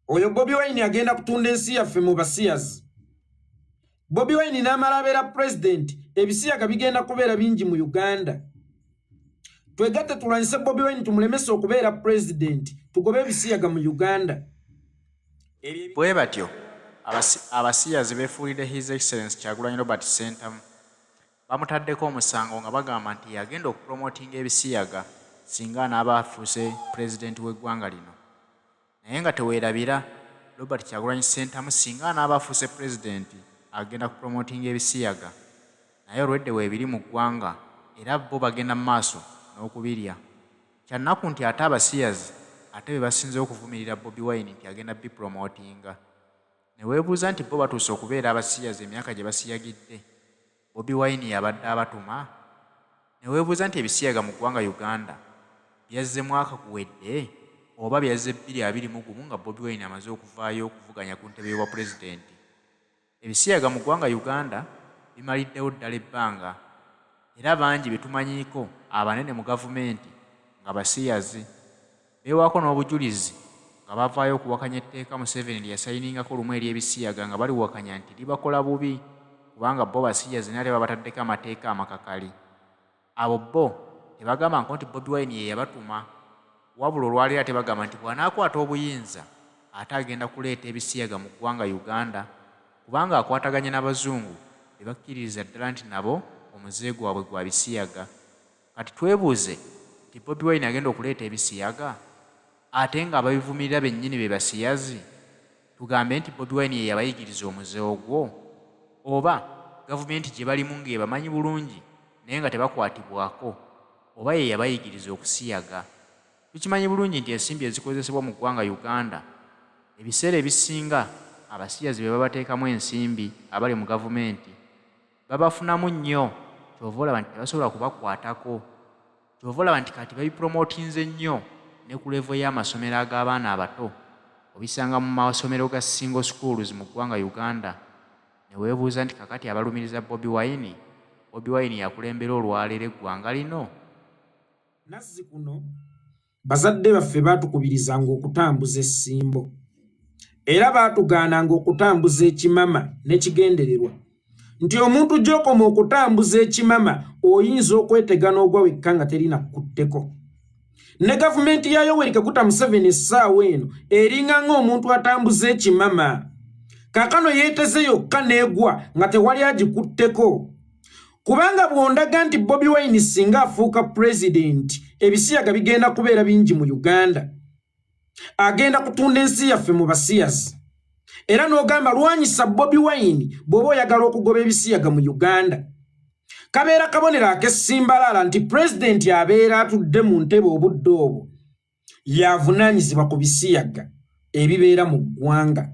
Oyo Bobi Wine agenda kutunda ensi yaffe mu basiyazi. Bobi Wine n'amala abeera president, ebisiyaga bigenda kubeera bingi mu Uganda. Twegatte tulwanyise Bobi Wine tumulemese okubeera president, tugobe ebisiyaga mu Uganda. Bwe batyo abasiyazi beefuulidde His Excellency Kyagulanyi Robert Ssentamu bamutaddeko omusango nga bagamba nti yagenda okupromotinga ebisiyaga singa anaaba afuuse pulezidenti w'eggwanga lino. Naye nga teweerabira Robert Kyagulanyi Ssentamu singa anaaba afuuse pulezidenti agenda kupromotinga ebisiyaga, naye olwedde weebiri mu ggwanga era bo bagenda mu maaso n'okubirya. Kyannaku nti ate abasiyazi ate be basinze okuvumirira Bobi Wine nti agenda bipromotinga. Ne weebuuza nti bo batuuse okubeera abasiyazi emyaka gye basiyagidde, Bobi Wine yabadde abatuma? Ne weebuuza nti ebisiyaga mu ggwanga Uganda byazze mwaka guwedde oba byazze 2021 nga Bobi Wine amaze okuvaayo okuvuganya ku ntebe y'obwa pulezidenti? Ebisiyaga mu ggwanga Uganda bimaliddewo ddala ebbanga era bangi betumanyiiko abanene mu gavumenti nga basiyazi beewaako n'obujulizi nga bavaayo okuwakanya etteeka Museveni lye yasayiningako lumu eri ebisiyaga nga baliwakanya nti libakola bubi kubanga bo basiyazi nate babataddeko amateeka amakakali. Abo bo tebagamba nti Bobi Wine ye yabatuma, wabula olwaleero tebagamba nti bw'anaakwata obuyinza ate agenda kuleeta ebisiyaga mu ggwanga Uganda kubanga akwataganye n'abazungu be bakkiririza ddala nti nabo omuze gwabwe gwa bisiyaga. Kati twebuuze nti Bobi Wine agenda okuleeta ebisiyaga ate nga ababivumirira bennyini be basiyazi? Tugambe nti Bobi Wine ye yabayigiriza omuze ogwo, oba gavumenti gye balimu ng'ebamanyi bulungi naye nga tebakwatibwako, oba ye yabayigiriza okusiyaga? Tukimanyi bulungi nti ensimbi ezikozesebwa mu ggwanga Uganda ebiseera ebisinga abasiyazi be babateekamu ensimbi abali mu gavumenti babafunamu nnyo, kyova olaba nti tebasobola kubakwatako, kyova olaba nti kati babipromotinze nnyo ne ku levo y'amasomero ag'abaana abato obisanga mu masomero ga single schools mu ggwanga Uganda. Ne weebuuza nti kakati abalumiriza Bobi Wine yakulembera olwaleero eggwanga lino? Nazzi kuno bazadde baffe baatukubirizanga okutambuza essimbo era baatugaananga okutambuza ekimama n'ekigendererwa nti omuntu gy'okoma okutambuza ekimama oyinza okwetega n'ogwa wekka nga terina kukutteko. Ne gavumenti ya Yoweri Kaguta Museveni essaawa eno eringa ng'omuntu atambuza ekimama. Kaakano yeeteze yokka n'egwa nga tewali agikutteko. Kubanga bw'ondaga nti Bobi Wine singa afuuka pulezidenti ebisiyaga bigenda kubeera bingi mu Uganda, agenda kutunda ensi yaffe mu basiyazi. Era n'ogamba lwanyisa Bobi Wine bw'oba oyagala okugoba ebisiyaga mu Uganda. Kabeera kabonero ak'essimbalala nti pulezidenti abeera atudde mu ntebe obudde obwo y'avunaanyizibwa ku bisiyaga ebibeera mu ggwanga.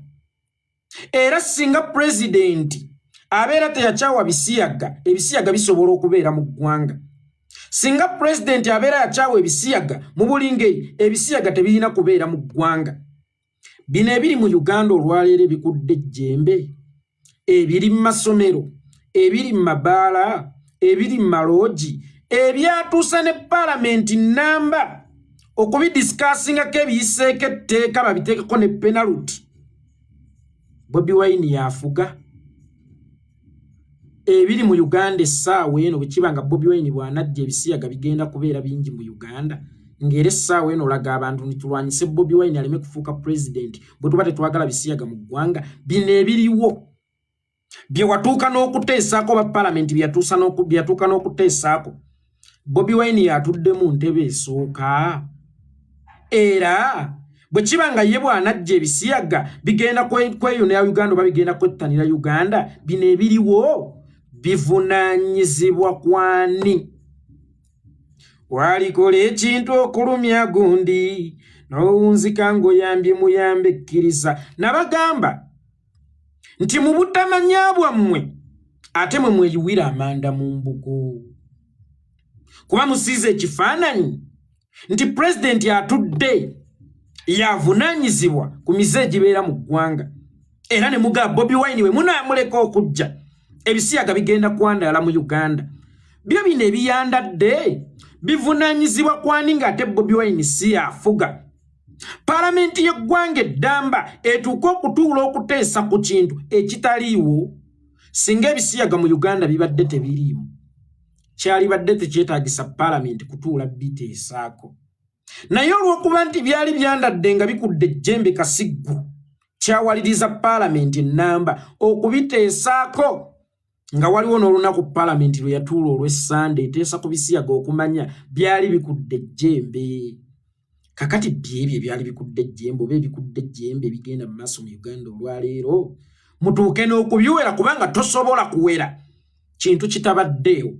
Era singa pulezidenti abeera teyakyawa bisiyaga, ebisiyaga bisobola okubeera mu ggwanga. Singa pulezidenti abeera yakyawa ebisiyaga mu buli ngeri, ebisiyaga tebirina kubeera mu ggwanga. Bino ebiri mu Uganda olwaleero ebikudde ejjembe, ebiri mu masomero, ebiri mu mabaala, ebiri mu maloogi, ebyatuusa ne paalamenti nnamba okubidisikasingako ebiyiseeko etteeka babiteekeko ne penaluti. Bobi Wine yafuga ebiri mu Uganda essaawa eno bwe kiba nga Bobi Wine bw'anajja ebisiyaga bigenda kubeera bingi mu Uganda. Ng'era essaawa eno olaga abantu nitulwanyise Bobi Wine aleme kufuuka pulezidenti bwe tuba tetwagala bisiyaga mu ggwanga. Bino ebiriwo bye watuuka n'okuteesaako ba paalamenti byatuuka n'okuteesaako, Bobi Wine yatudde mu ntebe esooka. Era bwe kiba nga ye bw'anajja ebisiyaga bigenda kweyonera Uganda oba bigenda kwettanira Uganda, bino ebiriwo bivunaanyizibwa kwani? Walikola ekintu okulumya gundi n'owunzika ng'oyambye muyambe ekkiriza. Nabagamba nti mu butamanya bwammwe ate mwe mweyiwira amanda mu mbugo. Kuba musiize ekifaananyi nti pulezidenti atudde yavunaanyizibwa ku mize egibeera mu ggwanga. Era ne mugamba Bobi Wine we munaamuleka okujja ebisiyaga bigenda kwandaala mu Uganda. Byo bino ebiyandadde bivunaanyizibwa kwani ng'ate Bobi Wine si afuga. Palamenti y'eggwanga eddamba etuuka okutuula okuteesa ku kintu ekitaliiwo singa ebisiyaga mu Uganda bibadde tebiriimu kyalibadde tekyetaagisa palamenti kutuula biteesaako. Naye olw'okuba nti byali byandadde nga bikudde ejjembe kasiggu kyawaliriza palamenti ennamba okubiteesaako nga waliwo n'olunaku palamenti lwe yatuula olw'essande eteesa ku bisiyaga okumanya byali bikudde ejjembe. Kakati byebyo byali bikudde ejjembe oba ebikudde ejjembe bigenda mu maaso mu Uganda olwaleero mutuuke n'okubiwera kubanga tosobola kuwera kintu kitabaddeewo.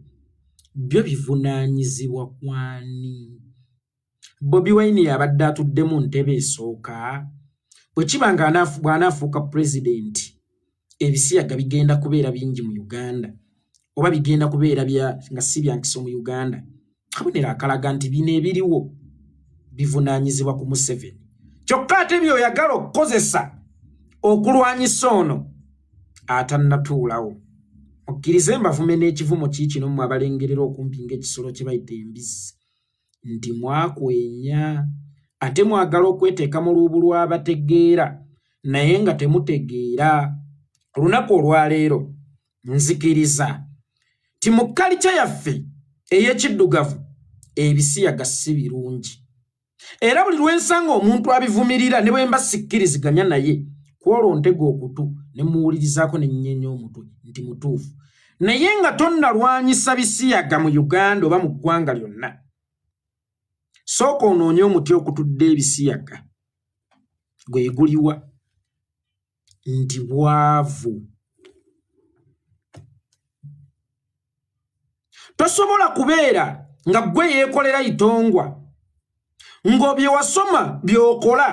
Byo bivunaanyizibwa kwani? Bobi Wine yabadde atudde mu ntebe esooka bwe kiba nga bw'anaafuuka pulezidenti ebisiyaga bigenda kubeera bingi mu Uganda oba bigenda kubeera nga si byankiso mu Uganda. Kabonero akalaga nti bino ebiriwo bivunaanyizibwa ku Museveni. Kyokka ate by'oyagala okukozesa okulwanyisa ono atannatuulawo. Okkirize mbavume n'ekivumo kiikino mmwe abalengerera okumpi ng'ekisolo kye bayita embizzi nti mwakwenya ate mwagala okweteeka mu luubu lw'abategeera naye nga temutegeera. Olunaku olwaleero nzikiriza ti mu kalica yaffe ey'ekiddugavu ebisiyaga si birungi. Era buli lwensanga omuntu abivumirira ne bwe mba sikkiriziganya naye kwolwo ntega okutu ne muwulirizaako ne nnyenya omutwe nti mutuufu. Naye nga tonnalwanyisa bisiyaga mu Uganda oba mu ggwanga lyonna, sooka onoonye omuti okutudde ebisiyaga gwe guliwa nti bwavu. Tosobola kubeera nga gwe yeekolera itongwa ng'obye wasoma by'okola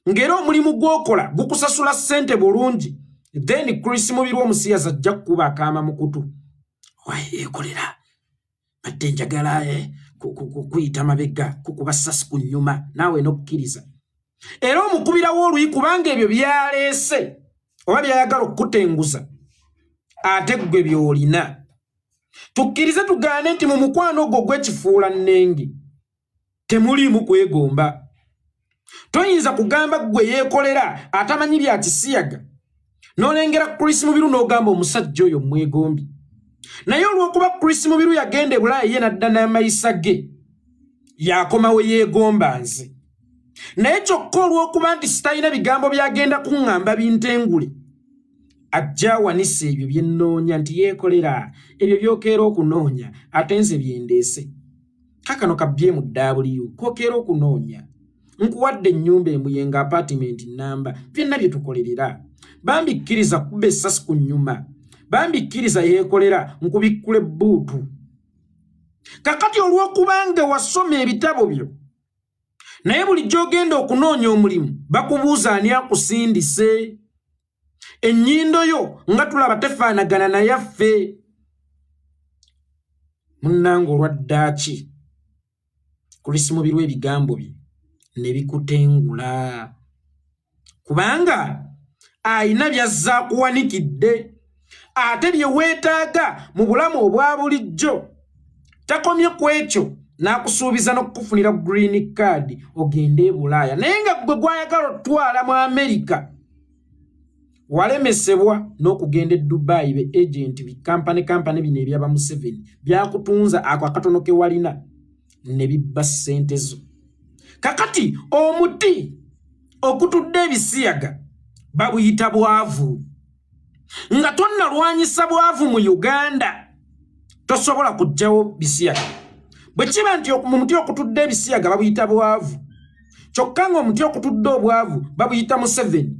ng'era omulimu gw'okola gukusasula ssente bulungi, then Chris Mubiri w'omusiyaza ajja kukuba akaama mu kutu. Waye yeekolera badde njagala kuyita mabega kukuba ssasi ku nnyuma naawe n'okukkiriza. Era omukubirawo oluyi kubanga ebyo byaleese oba byayagala okukutenguza ate ggwe by'olina. Tukkirize tugaane nti mu mukwano ogwo gw'ekifuula nnenge temuliimu kwegomba. Toyinza kugamba gwe yeekolera atamanyi bya kisiyaga n'olengera Chris Mubiru n'ogamba omusajja oyo mwegombi. Naye olw'okuba Chris Mubiru yagenda e Bulaaya ye n'adda n'amayisa ge y'akomawo yeegomba nze. Naye kyokka olw'okuba nti sitalina bigambo byagenda kuŋŋamba bintengule ajja awanisa ebyo bye nnoonya nti yeekolera ebyo by'okeera okunoonya ate nze byendeese. Kakano kabbye mu W k'okeera okunoonya nkuwadde ennyumba embuyenga apartment namba byonna bye tukolerera. Bambikkiriza kubba essasi ku nnyuma, bambikkiriza yeekolera nkubikkula ebbuutu. Kakati olw'okubanga wasoma ebitabo byo naye bulijjo ogenda okunoonya omulimu bakubuuza ani akusindise. Ennyindo yo nga tulaba tefaanagana na yaffe. Munnange olwaddaaki Chris Mubiru ebigambo bye ne bikutengula kubanga ayina byazza kuwanikidde ate bye weetaaga mu bulamu obwa bulijjo. Takomye ku ekyo n'akusuubiza n'okukufunira green card ogende e Bulaaya naye nga gwe gwayagala otwala mu Amerika walemesebwa n'okugenda e Dubai be agent bi kampani bino ebyaba Museveni byakutunza ako akatono ke walina ne bibba ssente zo. Kakati omuti okutudde ebisiyaga babuyita bwavu. Nga tonnalwanyisa bwavu mu Uganda tosobola kuggyawo bisiyaga. Bwe kiba nti mu muti okutudde ebisiyaga babuyita bwavu kyokka ng'omuti okutudde obwavu babuyita Museveni,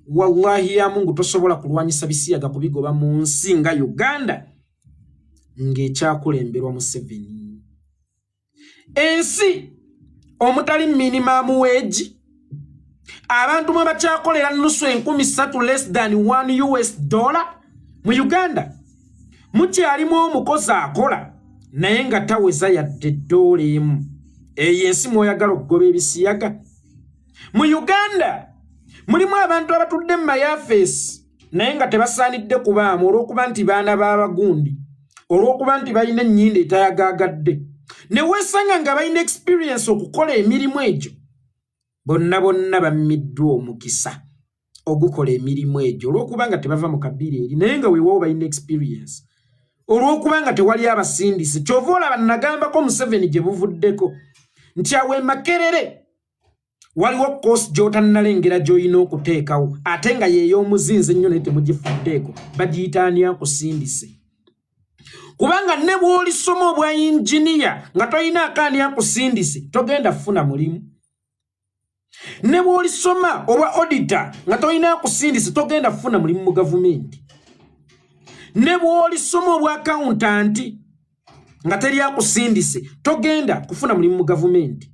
wallahi ya Mungu tosobola kulwanyisa bisiyaga kubigoba mu nsi nga Uganda ng'ekyakulemberwa Museveni. Ensi omutali minimum wage abantu mwe bakyakolera nusu 3,000 less than $1 mu Uganda mukyalimu omukozi akola naye nga taweza yadde $1. Eyo ensi mw'oyagala okugoba ebisiyaga. Mu Uganda mulimu abantu abatudde mu mayafeesi naye nga tebasaanidde kubaamu olw'okuba nti baana b'abagundi, olw'okuba nti balina ennyindo etayagaagadde ne weesanga nga balina experience okukola emirimu egyo bonna bammiddwa omukisa ogukola emirimu egyo olw'okubanga tebava mu kabiri eri naye nga weewa balina experience olw'okubanga tewali abasindise kyova olaba nagambako Museveni gye buvuddeko nti awe Makerere waliwo kosi gy'otannalengera gy'olina okuteekawo ate nga yeey'omuzinze ennyo naye temugifuddeeko bagiyita ani akusindise kubanga ne bw'olisoma obwa injiniya nga tolina akaani akusindise togenda kufuna mulimu ne bw'olisoma obwa odita nga tolina akusindise togenda kufuna mulimu mu gavumenti ne bw'olisoma obwa akawuntanti nga teri akusindise togenda kufuna mulimu mu gavumenti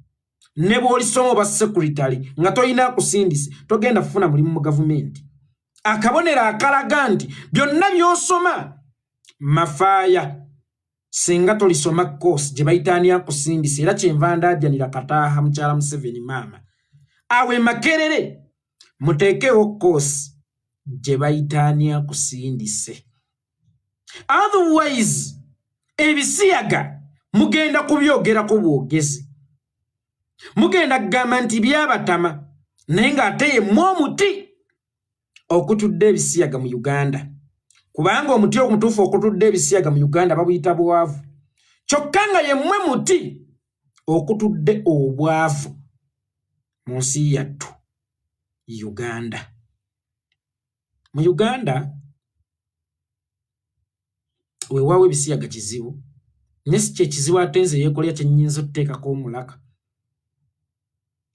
ne bw'olisoma obwa sekuritale nga tolina akusindise togenda kufuna mulimu mu gavumenti akabonero akalaga nti byonna by'osoma mafaaya singa tolisoma kosi gye bayita ani akusindise era kyenva ndaajanira Kataaha mukyala Museveni maama awe Makerere muteekewo kosi gye bayita ani akusindise otherwise ebisiyaga mugenda kubyogerako bwogezi mugenda kugamba nti byabatama naye ng'ate yemmwe omuti okutudde ebisiyaga mu Uganda kubanga omuti omutuufu okutudde ebisiyaga mu Uganda babuyita bwavu kyokka nga yemmwe muti okutudde obwavu mu nsi yattu Uganda. Mu Uganda weewaawo ebisiyaga kizibu naye si kyekizibu ate nze yeekolera kye nnyinza okuteekako omulaka.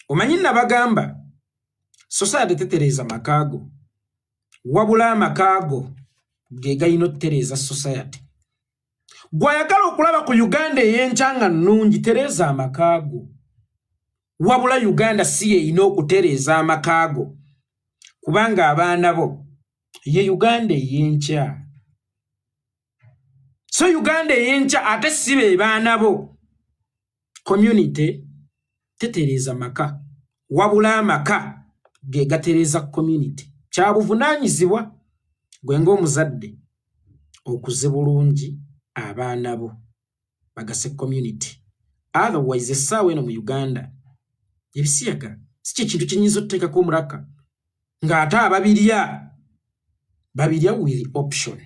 Omanyi nabagamba society tetereeza makaago wabula amakaago ge galina okutereeza society. Gw'ayagala okulaba ku Uganda ey'enkyanga nnungi tereeza amakaago wabula Uganda si yeyina okutereeza amakaago kubanga abaana bo ye Uganda ey'enkya. So Uganda ey'enkya ate si be baana bo. Community tetereeza maka wabula amaka ge gatereeza community. Kya buvunaanyizibwa gwe ng'omuzadde okuze bulungi abaana bo bagase community. Otherwise essaawa eno mu Uganda ebisiyaga si kye kintu kyenyinza okuteekako omulaka ng'ate babirya with option.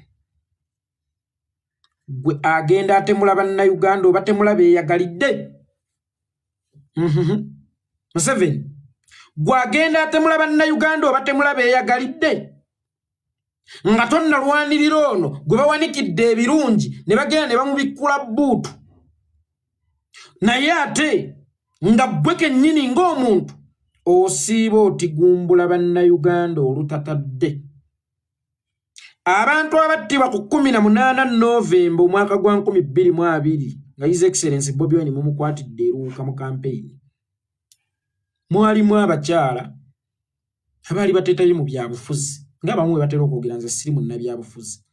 Gwe agenda atemula bannayuganda oba temulaba eyagalidde. Museveni gwe agenda atemula bannayuganda oba temulaba eyagalidde nga tonnalwanirira ono gwe bawanikidde ebirungi ne bagenda ne bamubikkula bbuutu naye ate nga bwe kennyini ng'omuntu osiiba otigumbula bannayuganda olutatadde. Abantu abattibwa ku 18 Novemba omwaka gwa 2020 nga His Excellency Bobi Wine mumukwatidde eruuka mu kampeyini mwalimu abakyala abaali bateetayo mu byabufuzi ng'abamu bwe batera okwogera nze siri munnabyabufuzi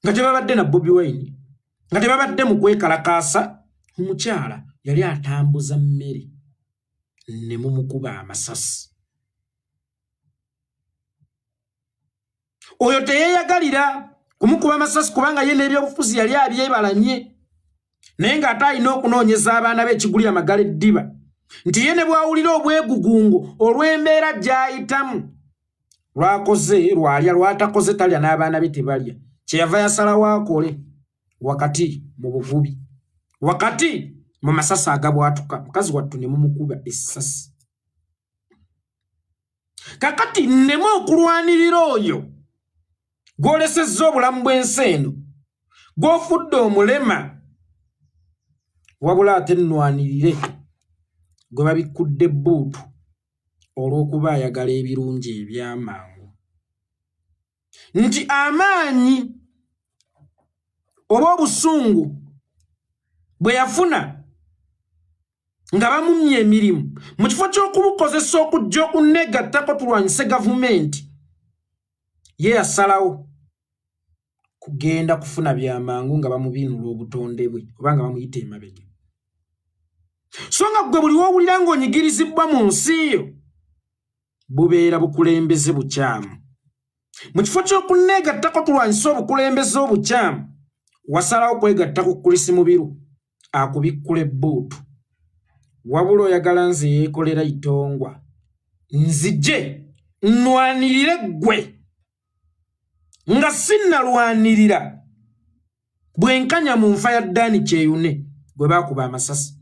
nga tebabadde na Bobi Wine nga tebabadde mu kwekalakaasa. Omukyala yali atambuza mmere ne mumukuba amasasi. Oyo teyeeyagalira kumukuba amasasi kubanga ye n'ebyobufuzi yali abyebalanye naye ng'ate alina okunoonyeza abaana b'ekiguli amagala eddiba nti ye ne bwawulira obwegugungo olw'embeera gy'ayitamu lwakoze lwalya lwatakoze talya n'abaana be tebalya kyeyava yasalawo akole wakati mu buvubi wakati mu masasi agabwatuka mukazi wattu ne mumukuba essasi. Kakati nnemu okulwanirira oyo gw'olesezza obulamu bw'ensi eno gw'ofudde omulema wabula ate nnwanirire gwe babikkudde bbuutu olw'okuba ayagala ebirungi eby'amangu nti amaanyi oba obusungu bwe yafuna nga bamumye emirimu mu kifo ky'okubukozesa okujja okunnegattako tulwanyise gavumenti ye yasalawo kugenda kufuna byamangu nga bamubinula obutonde bwe oba nga bamuyita emabega. So nga gwe buli w'owulira ng'onyigirizibwa mu nsi yo bubeera bukulembeze bukyamu. Mu kifo ky'okunneegattako tulwanyise obukulembeze obukyamu wasalawo kwegatta ku kulisi mubiru akubikkula ebbuutu wabula oyagala nze yeekolera itongwa nzije nnwanirire ggwe nga sinnalwanirira bwenkanya mu nfa ya Dani Kyeyune gwe baakuba amasasi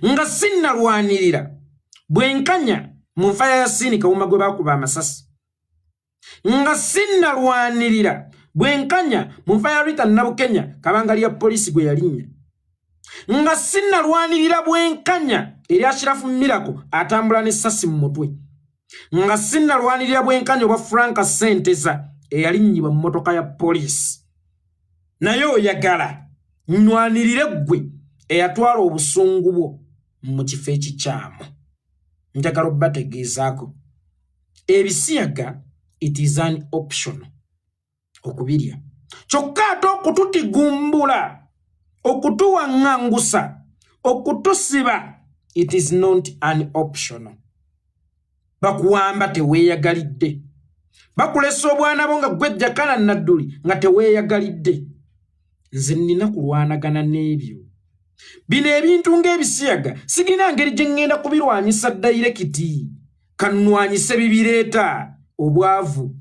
nga sinnalwanirira bwenkanya mu nfa ya Yasini Kawuma gwe baakuba amasasi nga sinnalwanirira bwenkanya mu nfa ya Rita Nabukenya Kabangali ya polisi gwe yalinnya nga sinnalwanirira bwenkanya eri Ashirafu Miracle atambula n'essasi mu mutwe nga sinnalwanirira bwenkanya obwa Franka Senteza eyalinnyibwa mu motoka ya polisi naye oyagala nnwanirire ggwe eyatwala obusungu bwo mu kifo ekikyamu. Njagala obbategeezaako ebisiyaga it is an option okubirya kyokka ate okututigumbula okutuwaŋŋangusa okutusiba it is not an option. Bakuwamba teweeyagalidde bakulesa obwana bo nga gwejja kala nadduli nga teweeyagalidde. Nze nnina kulwanagana n'ebyo bino ebintu ng'ebisiyaga sigina ngeri gye ŋŋenda kubirwanyisa dayirekiti kannwanyise bibireeta obwavu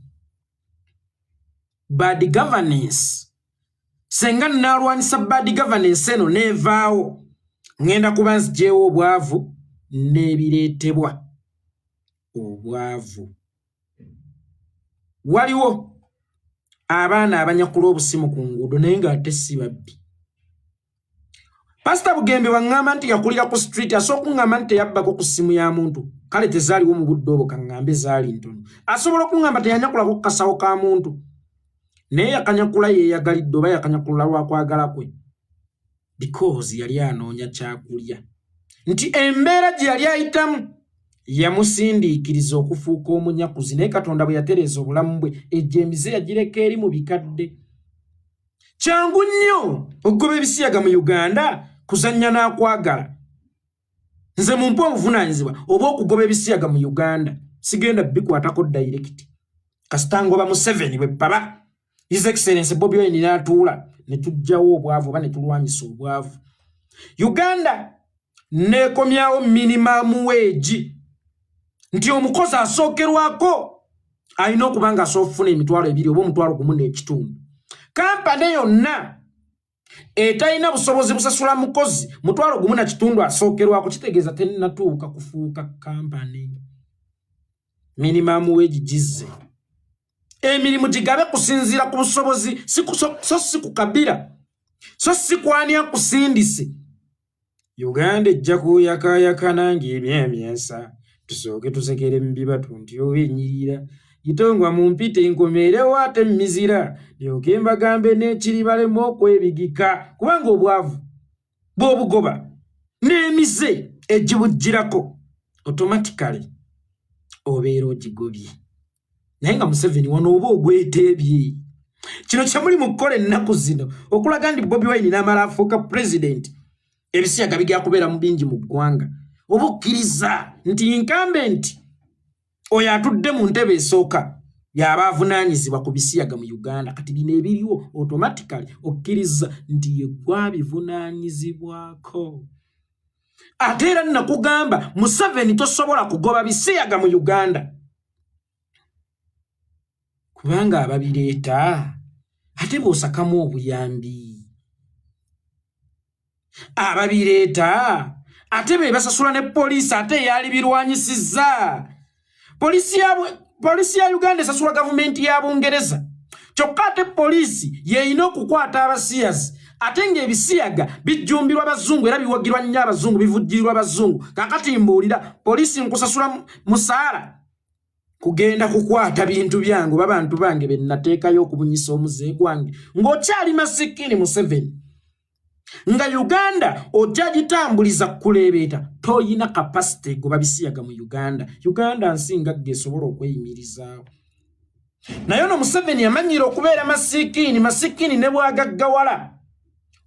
bad governance. Senga nnalwanyisa bad governance eno neevaawo ŋŋenda kuba nzijeewo obwavu n'ebireetebwa obwavu. Waliwo abaana abanyakula obusimu ku nguudo naye ng'ate si babbi. Pastor Bugembe waŋŋamba nti yakulira ku street asooka kuŋŋamba nti teyabbako ku ssimu ya muntu kale tezaaliwo mu budde obwo kaŋŋambe zaali ntono. Asobola okuŋŋamba teyanyakulako ku kasawo ka muntu naye yakanyakula yeeyagalidde oba yakanyakula lwakwagala kwe because yali anoonya kyakulya nti embeera gye yali ayitamu yamusindiikiriza okufuuka omunyakuzi naye Katonda bwe yatereeza obulamu bwe ejjo emize yagireka eri mu bikadde. Kyangu nnyo okugoba ebisiyaga mu Uganda kuzannya n'akwagala. Nze mumpe obuvunaanyizibwa oba okugoba ebisiyaga mu Uganda sigenda bikwatako dayirekiti kasita ngoba Museveni bwe ppaba His Excellency Bobi Wine n'atuula ne tuggyawo obwavu oba ne tulwanyisa obwavu. Uganda neekomyawo minimum wage nti omukozi asookerwako alina okuba nga asoofuna emitwalo 2 oba omutwalo 1.5. Kampani yonna etalina busobozi busasula mukozi mutwalo 1.5 asookerwako kitegeeza tennatuuka kufuuka kampani. Minimum wage gizze emirimu gigabe kusinziira ku busobozi so si ku kabira so si kwani akusindise. Uganda ejja kuyakayakana ng'ebyemyasa tusooke tusekere mu bibatu nti owenyirira gitongwa mu mpite nkomeerewo ate mizira lyoke mbagambe n'ekiri balemu okwebigika kubanga obwavu bw'obugoba n'emize egibugirako automatically obeera ogigobye. Naye nga Museveni wano oba ogweteebye kino kyemuli mu kukola ennaku zino okulaga nti Bobi Wine n'amala afuuka president ebisiyaga bigera kubeera mu bingi mu ggwanga oba okkiriza nti incumbent oyo atudde mu ntebe esooka y'aba avunaanyizibwa ku bisiyaga mu Uganda kati bino ebiriwo automatically okkiriza nti ye gwabivunaanyizibwako. Ate era nakugamba Museveni tosobola kugoba bisiyaga mu Uganda kubanga ababireeta ate bw'osakamu obuyambi ababireeta ate be basasula ne poliisi ate yali birwanyisizza. Polisi ya Uganda esasula gavumenti ya Bungereza kyokka ate poliisi yeeyina okukwata abasiyazi ate ng'ebisiyaga bijjumbirwa abazungu era biwagirwa nnyo abazungu bivujjirirwa abazungu. Kaakati mbuulira poliisi nkusasula musaala kugenda kukwata bintu byange oba bantu bange be nnateekayo okubunyisa omuze gwange ng'okyali masikini Museveni nga Uganda ojja gitambuliza kuleebeeta toyina capacity goba bisiyaga mu Uganda. Uganda nsinga gesobola okweyimirizaawo naye ono Museveni yamanyira okubeera masikini ne bwagaggawala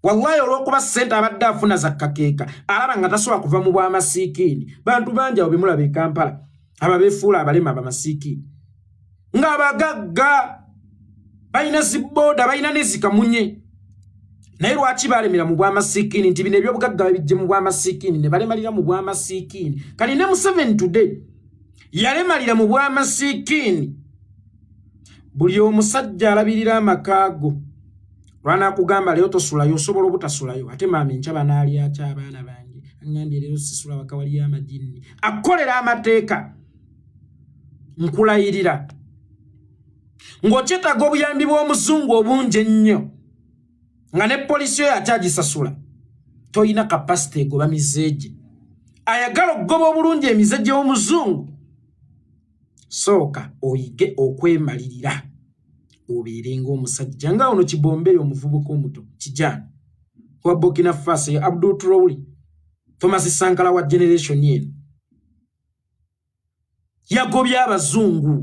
wallahi olw'okuba ssente abadde afuna za kakeeka alaba nga tasobola kuva mu bwamasiikini. Bantu bangi abo bemulaba e Kampala ababeefuula abalema abamasiikini ng'abagagga balina zibooda balina ne zikamunye naye lwaki balemera mu bwamasiikini nti bino ebyobugagga babijje mu bwamasiikini ne balemalira mu bwamasiikini kali ne Museveni today yalemalira mu bwamasiikini buli omusajja alabirira amakaago lwana kugamba leero tosulayo osobola obutasulayo ate maama enkyaba n'ali aky abaana bange angambye leero sisula wakawali y'amajinni akolera amateeka nkulayirira ng'okyetaaga obuyambi bw'omuzungu obungi ennyo nga ne polisi yo yakyagisasula toyina kapasite egoba mizeege ayagala okugoba obulungi emizeege w'omuzungu sooka oyige okwemalirira obeere ng'omusajja nga ono Kibomberi omuvubuka omuto kijana wa Burkina Faso ya Abdul Traore Thomas Sankara wa generation eno yagobya abazungu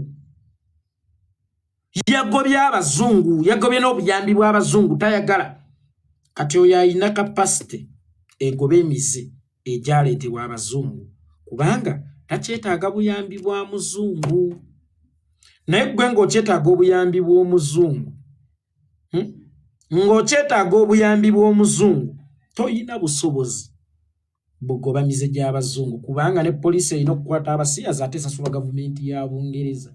yagobye n'obuyambi bw'abazungu tayagala kati oyo ayina kapasite egobe emize egyaleetebwa abazungu kubanga takyetaaga buyambi bwa muzungu naye gwe ng'okyetaaga obuyambi bw'omuzungu ng'okyetaaga obuyambi bw'omuzungu toyina busobozi bugoba mize gy'abazungu kubanga ne poliisi erina okukwata abasiyazi ate esasula gavumenti ya Bungereza